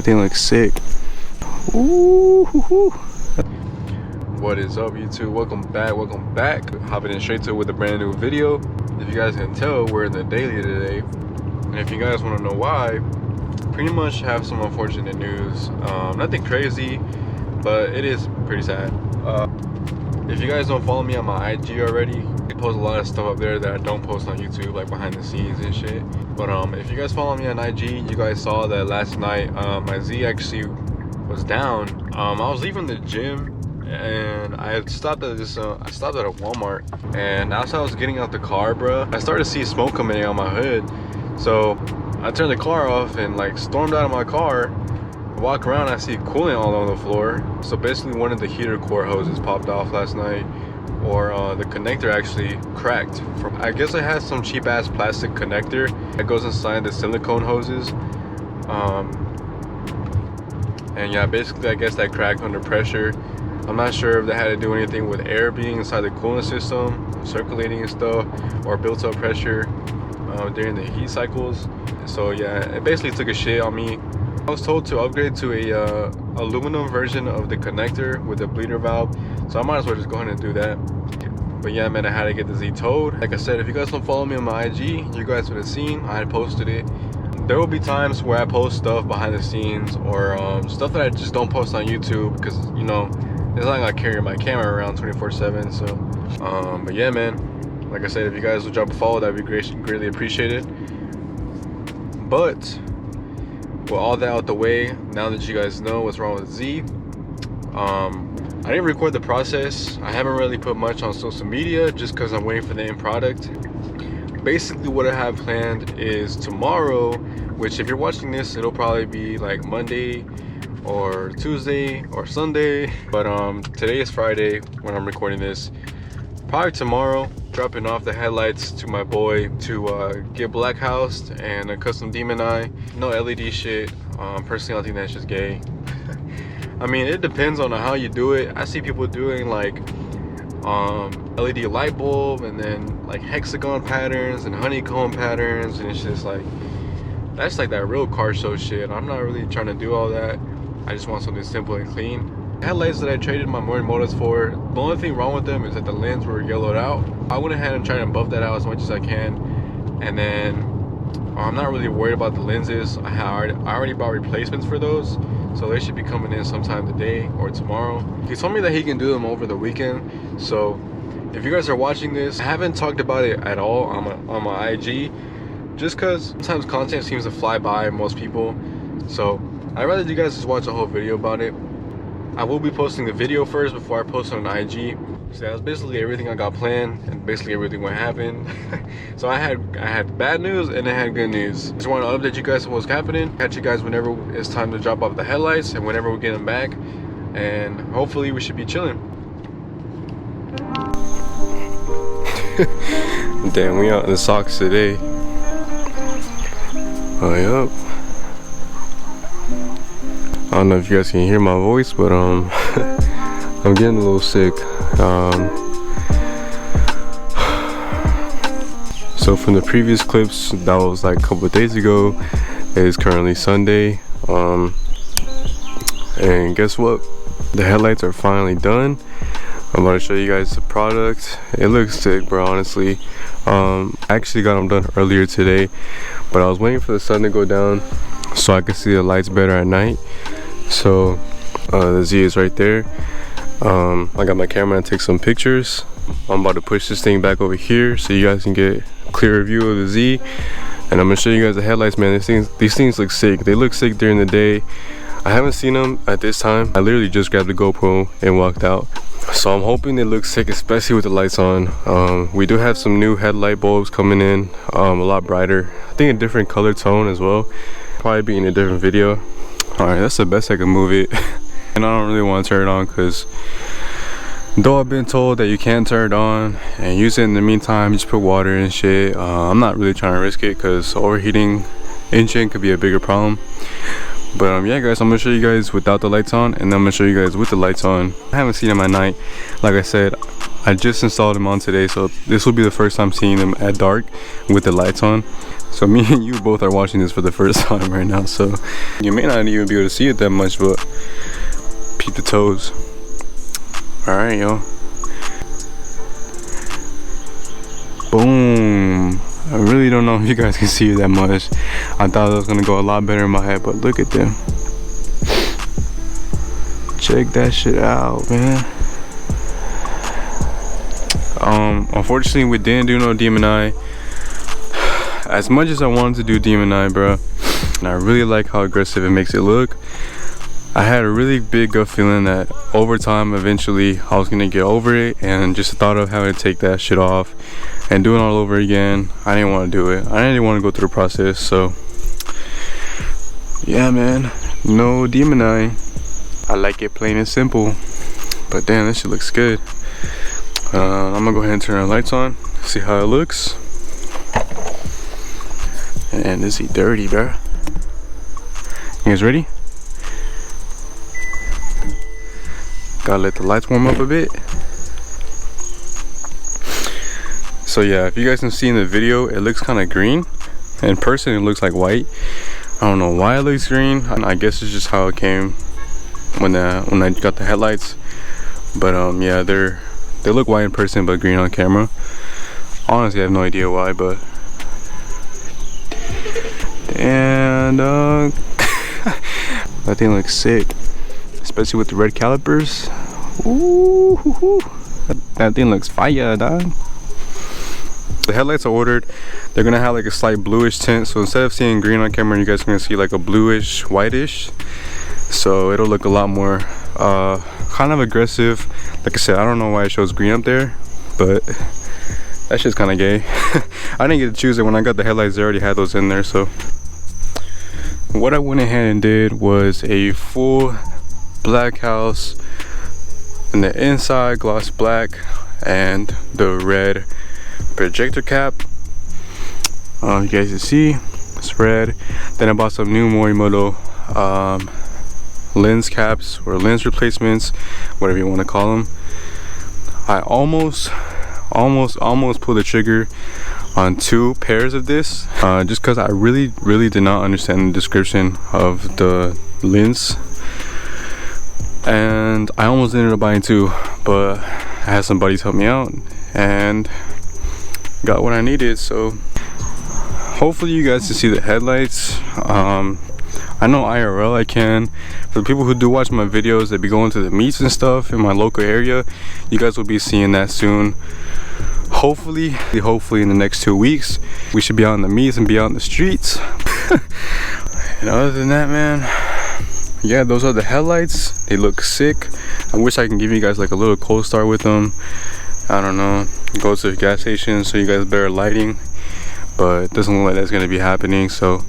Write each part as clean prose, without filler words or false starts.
everything looks sick. Ooh, hoo, hoo. What is up, YouTube? Welcome back. Hopping in straight to it with a brand new video. If you guys can tell, we're in the daily today, and if you guys want to know why, pretty much have some unfortunate news. Nothing crazy, but it is pretty sad. If you guys don't follow me on my IG already, I post a lot of stuff up there that I don't post on YouTube, like behind the scenes and shit. But if you guys follow me on IG, you guys saw that last night my Z actually was down. I was leaving the gym and I stopped at this I stopped at a Walmart, and as I was getting out the car, bro, I started to see smoke coming out my hood. So I turned the car off and like stormed out of my car. Walk around, I see coolant all on the floor. So basically one of the heater core hoses popped off last night, or the connector actually cracked. I guess it has some cheap ass plastic connector that goes inside the silicone hoses. And yeah, basically I guess that cracked under pressure. I'm not sure if that had to do anything with air being inside the coolant system, circulating and stuff, or built up pressure during the heat cycles. So yeah, it basically took a shit on me. I was told to upgrade to a aluminum version of the connector with a bleeder valve, so I might as well just go ahead and do that. But yeah, man, I had to get the Z towed. Like I said, if you guys don't follow me on my IG, you guys would have seen I had posted it. There will be times where I post stuff behind the scenes, or stuff that I just don't post on YouTube, because you know, it's not like I carry my camera around 24/7. So but yeah, man, like I said, if you guys would drop a follow, that'd be greatly appreciated. But with all that out the way, now that you guys know what's wrong with Z, I didn't record the process. I haven't really put much on social media just because I'm waiting for the end product. Basically what I have planned is tomorrow, which if you're watching this, it'll probably be like Monday or Tuesday or Sunday, but today is Friday when I'm recording this. Probably tomorrow, dropping off the headlights to my boy to get black housed and a custom demon eye. No LED shit. Personally, I think that's just gay. I mean, it depends on how you do it. I see people doing like LED light bulb and then like hexagon patterns and honeycomb patterns, and it's just like, that's like that real car show shit. I'm not really trying to do all that. I just want something simple and clean. Headlights that I traded my morning motors for, the only thing wrong with them is that the lens were yellowed out. I went ahead and tried to buff that out as much as I can, and then I'm not really worried about the lenses. I already bought replacements for those, so they should be coming in sometime today or tomorrow. He told me that he can do them over the weekend, so if you guys are watching this, I haven't talked about it at all on my IG, just because sometimes content seems to fly by most people. So I'd rather you guys just watch a whole video about it. I will be posting the video first before I post it on IG. So that's basically everything I got planned, and basically everything what happened. So I had bad news and I had good news. Just want to update you guys on what's happening. Catch you guys whenever it's time to drop off the headlights and whenever we get them back, and hopefully we should be chilling. Damn, we out in the socks today. Oh, yup. I don't know if you guys can hear my voice, but I'm getting a little sick. So from the previous clips, that was like a couple of days ago. It is currently Sunday, and guess what? The headlights are finally done. I'm about to show you guys the product. It looks sick, bro, honestly. I actually got them done earlier today, but I was waiting for the sun to go down so I could see the lights better at night. So the Z is right there. I got my camera to take some pictures. I'm about to push this thing back over here so you guys can get a clearer view of the Z, and I'm gonna show you guys the headlights, man. These things look sick. They look sick during the day. I haven't seen them at this time. I literally just grabbed the GoPro and walked out, so I'm hoping they look sick, especially with the lights on. We do have some new headlight bulbs coming in, a lot brighter. I think a different color tone as well. Probably be in a different video. Alright, that's the best I can move it. And I don't really want to turn it on, because though I've been told that you can't turn it on and use it in the meantime, just put water and shit, I'm not really trying to risk it, because overheating engine could be a bigger problem. But yeah guys, I'm gonna show you guys without the lights on, and then I'm gonna show you guys with the lights on. I haven't seen them at night. Like I said, I just installed them on today, so this will be the first time seeing them at dark with the lights on. So me and you both are watching this for the first time right now, so you may not even be able to see it that much, but peep the toes. All right, yo. Boom. I really don't know if you guys can see it that much. I thought it was gonna go a lot better in my head, but look at them. Check that shit out, man. Unfortunately, we didn't do no demon eye. As much as I wanted to do demon eye, bro, and I really like how aggressive it makes it look, I had a really big gut feeling that over time, eventually, I was gonna get over it, and just the thought of having to take that shit off and do it all over again, I didn't want to do it. I didn't want to go through the process, so yeah, man, no demon eye. I like it plain and simple, but damn, this shit looks good. I'm gonna go ahead and turn the lights on, see how it looks. And this is dirty, bro. You guys ready? Gotta let the lights warm up a bit. So yeah, if you guys can see in the video, it looks kind of green. In person, it looks like white. I don't know why it looks green. I guess it's just how it came when I got the headlights. But yeah, they look white in person but green on camera. Honestly, I have no idea why, but and that thing looks sick, especially with the red calipers. Ooh, that thing looks fire, dog. The headlights are ordered. They're gonna have like a slight bluish tint, so instead of seeing green on camera, you guys are gonna see like a bluish whitish, so it'll look a lot more kind of aggressive. Like I said, I don't know why it shows green up there, but that shit's kind of gay. I didn't get to choose it. When I got the headlights, they already had those in there. So what I went ahead and did was a full black house, and the inside gloss black and the red projector cap. You guys can see it's red. Then I bought some new Morimoto lens caps or lens replacements, whatever you want to call them. I almost pulled the trigger on 2 pairs of this, just because I really did not understand the description of the lens, and I almost ended up buying 2, but I had some buddies help me out and got what I needed. So hopefully you guys can see the headlights. I know IRL I can. For the people who do watch my videos, that be going to the meets and stuff in my local area, you guys will be seeing that soon. Hopefully in the next 2 weeks, we should be out in the meets and be out in the streets. And other than that, man, yeah, those are the headlights. They look sick. I wish I can give you guys like a little cold start with them. I don't know, go to the gas station so you guys better lighting, but it doesn't look like that's gonna be happening. So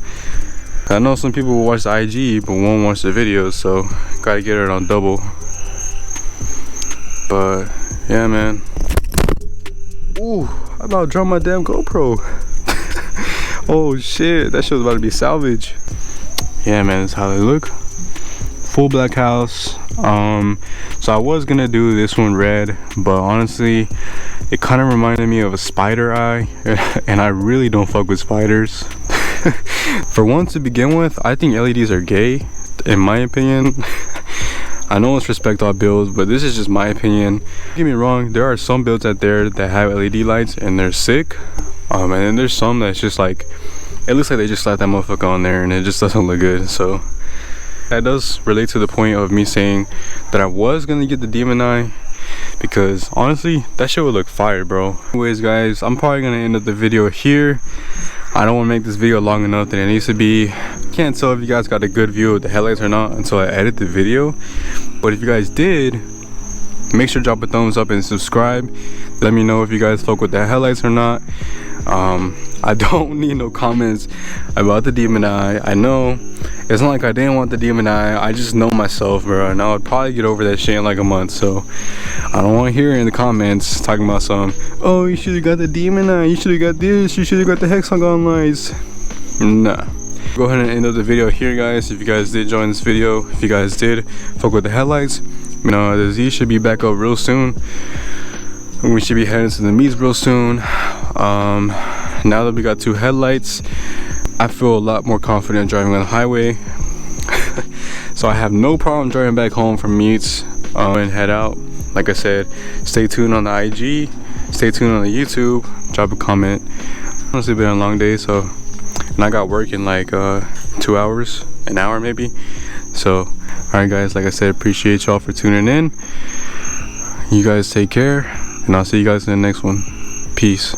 I know some people will watch the IG but won't watch the videos, so gotta get it on double. But yeah, man. Ooh, I about dropped my damn GoPro. Oh shit, that shit was about to be salvage. Yeah, man, that's how they look. Full black house. So I was gonna do this one red, but honestly, it kind of reminded me of a spider eye, and I really don't fuck with spiders. For one, to begin with, I think LEDs are gay, in my opinion. I know it's respect all builds, but this is just my opinion. Don't get me wrong, there are some builds out there that have LED lights and they're sick, and then there's some that's just like, it looks like they just slapped that motherfucker on there and it just doesn't look good. So that does relate to the point of me saying that I was gonna get the demon eye, because honestly, that shit would look fire, bro. Anyways, guys, I'm probably gonna end up the video here. I don't want to make this video long enough that it needs to be. Can't tell if you guys got a good view of the headlights or not until I edit the video. But if you guys did, make sure to drop a thumbs up and subscribe. Let me know if you guys fuck with the headlights or not. I don't need no comments about the demon eye. I know it's not like I didn't want the demon eye. I just know myself, bro, and I would probably get over that shit in like a month. So I don't want to hear in the comments talking about some, oh, you should have got the demon eye, you should have got this, you should have got the hexagon lights. Nah. Go ahead and end up the video here, guys. If you guys did join this video, if you guys did fuck with the headlights, you know, the Z should be back up real soon. We should be heading to the meets real soon. Now that we got 2 headlights, I feel a lot more confident driving on the highway. So I have no problem driving back home from meets and head out. Like I said, stay tuned on the IG, stay tuned on the YouTube, drop a comment. Honestly, been a long day, so, and I got work in like 2 hours, an hour maybe. So, alright guys, like I said, appreciate y'all for tuning in. You guys take care, and I'll see you guys in the next one. Peace.